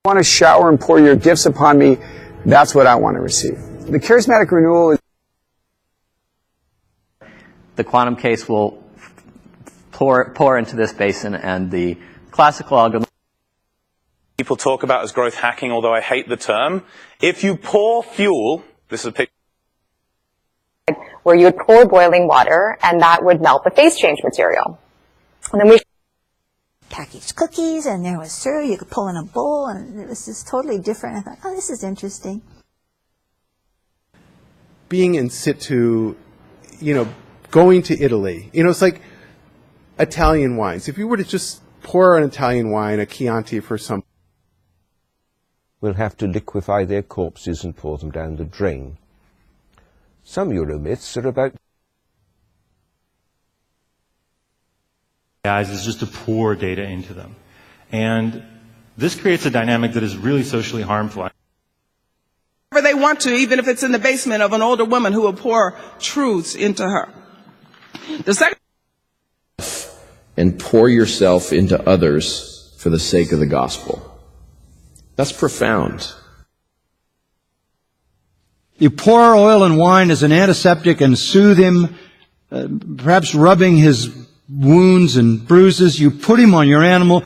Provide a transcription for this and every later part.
want to shower and pour your gifts upon me, that's what I want to receive. The charismatic renewal is... The quantum case will pour into this basin, and the classical algorithm people talk about as growth hacking, although I hate the term. If you pour fuel, this is a picture where you would pour boiling water, and that would melt the phase change material. And then we packaged cookies, and there was cereal you could pull in a bowl, and it was just totally different. I thought, oh, this is interesting. Being in situ, going to Italy, it's like Italian wines. If you were to just pour an Italian wine, a Chianti for some... We'll have to liquefy their corpses and pour them down the drain. Some Euromyths are about... Guys is just to pour data into them. And this creates a dynamic that is really socially harmful. Whatever they want to, even if it's in the basement of an older woman who will pour truths into her. The second... And pour yourself into others for the sake of the gospel. That's profound. You pour oil and wine as an antiseptic and soothe him, perhaps rubbing his wounds and bruises. You put him on your animal.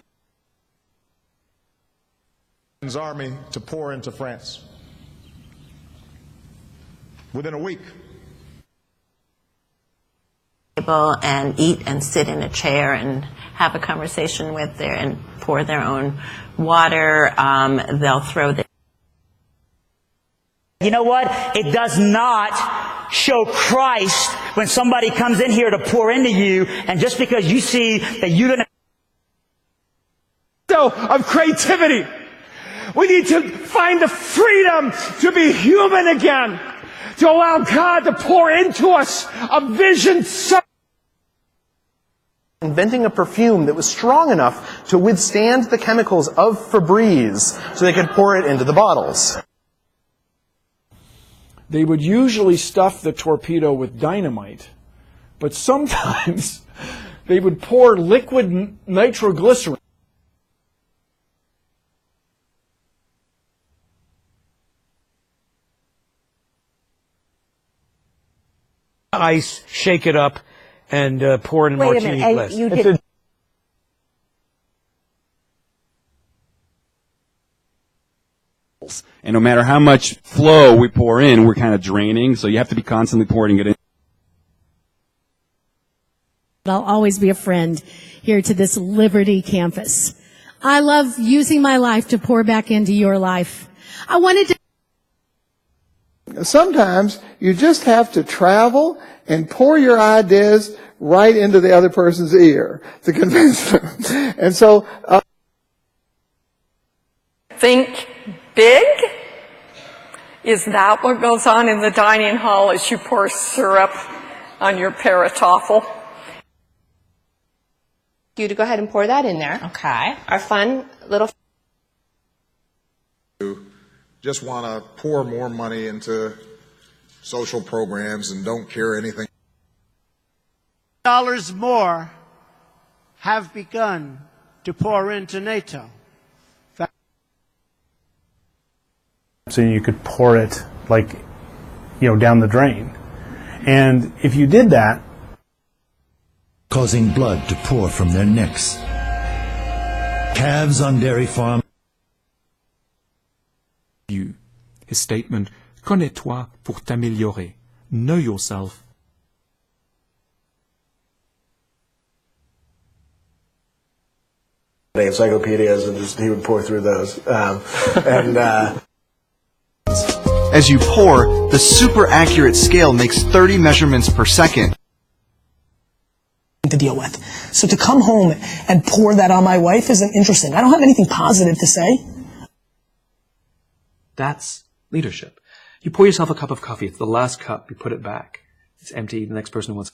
Army to pour into France. Within a week. And eat and sit in a chair and have a conversation with their and pour their own water. They'll throw their... You know what? It does not show Christ when somebody comes in here to pour into you, and just because you see that you're going to... of creativity. We need to find the freedom to be human again, to allow God to pour into us a vision. Inventing a perfume that was strong enough to withstand the chemicals of Febreze so they could pour it into the bottles. They would usually stuff the torpedo with dynamite, but sometimes they would pour liquid nitroglycerin. Ice, shake it up, and pour it in a martini glass. You did. And no matter how much flow we pour in, we're kind of draining, so you have to be constantly pouring it in. I'll always be a friend here to this Liberty campus. I love using my life to pour back into your life. I wanted to... Sometimes you just have to travel and pour your ideas right into the other person's ear to convince them. And so... Think big? Is that what goes on in the dining hall as you pour syrup on your paratoffel? You to go ahead and pour that in there. Okay. Our fun little... Just want to pour more money into social programs and don't care anything. Dollars more have begun to pour into NATO. So you could pour it down the drain. And if you did that, causing blood to pour from their necks. Calves on dairy farm. His statement, connais-toi pour t'améliorer. Know yourself. Encyclopedias, and he would pour through those. As you pour, the super accurate scale makes 30 measurements per second. To deal with. So to come home and pour that on my wife isn't interesting. I don't have anything positive to say. That's leadership. You pour yourself a cup of coffee. It's the last cup. You put it back. It's empty. The next person wants...